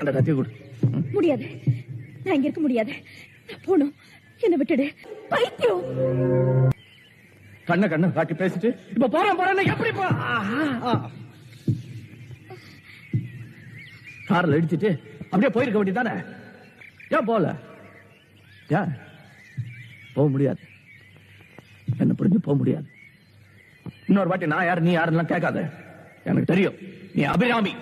அந்த கத்தி கொடு. முடியாது, நான் இங்க இருக்க முடியாது. நான் போணும், என்ன விட்டுடு. பைத்தியம். கண்ண காட்டி பேசிட்டு இப்ப போறேன் எப்படி கார்ல இடிச்சிட்டு அப்படியே போயிருக்க வேண்டியதானே? ஏன் போல? ஏன் போக முடியாது? என்ன புரிஞ்சு போக முடியாது. இன்னொரு வாட்டி நான் யாரு நீ யாருன்னு கேட்காத. எனக்கு தெரியும் நீ அபிராமி.